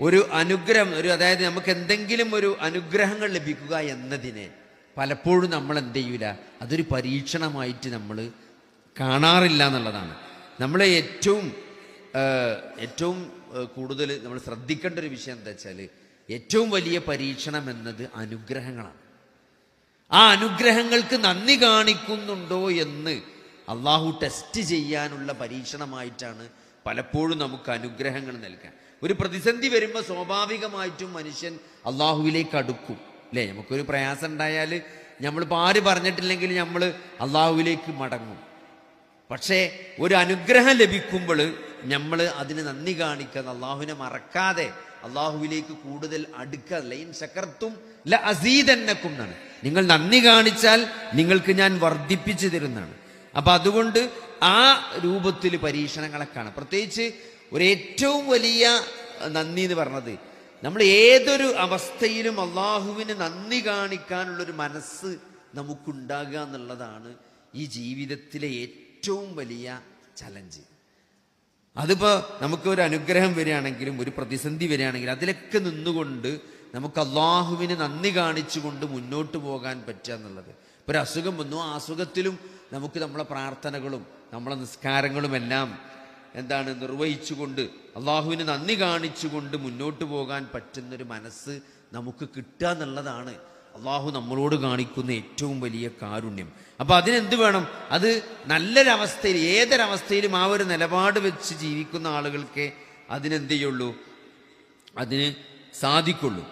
ഒരു അനുഗ്രഹം, അതായത് നമുക്ക് എന്തെങ്കിലും ഒരു അനുഗ്രഹങ്ങൾ ലഭിക്കുക എന്നതിനെ പലപ്പോഴും നമ്മൾ എന്ത് ചെയ്യൂല, അതൊരു പരീക്ഷണമായിട്ട് നമ്മൾ കാണാറില്ല എന്നുള്ളതാണ്. നമ്മളെ ഏറ്റവും കൂടുതൽ നമ്മൾ ശ്രദ്ധിക്കേണ്ട ഒരു വിഷയം എന്താ വെച്ചാൽ, ഏറ്റവും വലിയ പരീക്ഷണം എന്നത് അനുഗ്രഹങ്ങളാണ്. ആ അനുഗ്രഹങ്ങൾക്ക് നന്ദി കാണിക്കുന്നുണ്ടോ എന്ന് അള്ളാഹു ടെസ്റ്റ് ചെയ്യാനുള്ള പരീക്ഷണമായിട്ടാണ് പലപ്പോഴും നമുക്ക് അനുഗ്രഹങ്ങൾ നൽകാൻ. ഒരു പ്രതിസന്ധി വരുമ്പോൾ സ്വാഭാവികമായിട്ടും മനുഷ്യൻ അള്ളാഹുവിലേക്ക് അടുക്കും, അല്ലേ? നമുക്കൊരു പ്രയാസം ഉണ്ടായാൽ നമ്മളിപ്പോൾ ആര് പറഞ്ഞിട്ടില്ലെങ്കിൽ നമ്മൾ അള്ളാഹുവിലേക്ക് മടങ്ങും. പക്ഷേ ഒരു അനുഗ്രഹം ലഭിക്കുമ്പോൾ നമ്മൾ അതിന് നന്ദി കാണിക്കാതെ, അള്ളാഹുവിനെ മറക്കാതെ അള്ളാഹുവിലേക്ക് കൂടുതൽ അടുക്കുക. ലൈൻ ശകർത്തും ല അസീദന്നക്കും എന്നാണ്. നിങ്ങൾ നന്ദി കാണിച്ചാൽ നിങ്ങൾക്ക് ഞാൻ വർദ്ധിപ്പിച്ചു തരുന്നതാണ്. അപ്പൊ അതുകൊണ്ട് ആ രൂപത്തിൽ പരീക്ഷണങ്ങളെ കാണാം. പ്രത്യേകിച്ച് ഒരു ഏറ്റവും വലിയ നന്ദി എന്ന് പറഞ്ഞത്, നമ്മൾ ഏതൊരു അവസ്ഥയിലും അള്ളാഹുവിന് നന്ദി കാണിക്കാനുള്ളൊരു മനസ്സ് നമുക്കുണ്ടാകുക എന്നുള്ളതാണ് ഈ ജീവിതത്തിലെ ഏറ്റവും വലിയ ചലഞ്ച്. അതിപ്പോൾ നമുക്കൊരു അനുഗ്രഹം വരികയാണെങ്കിലും ഒരു പ്രതിസന്ധി വരികയാണെങ്കിലും അതിലൊക്കെ നിന്നുകൊണ്ട് നമുക്ക് അള്ളാഹുവിന് നന്ദി കാണിച്ചുകൊണ്ട് മുന്നോട്ട് പോകാൻ പറ്റുക എന്നുള്ളത്. ഇപ്പോൾ ഒരു അസുഖം വന്നു, ആ അസുഖത്തിലും നമുക്ക് നമ്മളെ പ്രാർത്ഥനകളും നമ്മളെ നിസ്കാരങ്ങളും എല്ലാം നിർവഹിച്ചുകൊണ്ട് അള്ളാഹുവിന് നന്ദി കാണിച്ചുകൊണ്ട് മുന്നോട്ട് പോകാൻ പറ്റുന്നൊരു മനസ്സ് നമുക്ക് കിട്ടുക എന്നുള്ളതാണ് അള്ളാഹു നമ്മളോട് കാണിക്കുന്ന ഏറ്റവും വലിയ കാരുണ്യം. അപ്പൊ അതിനെന്ത് വേണം? അത് നല്ലൊരവസ്ഥയിൽ, ഏതൊരവസ്ഥയിലും ആ ഒരു നിലപാട് വെച്ച് ജീവിക്കുന്ന ആളുകൾക്കേ അതിനെന്ത് ചെയ്യുള്ളൂ, അതിന് സാധിക്കുള്ളൂ.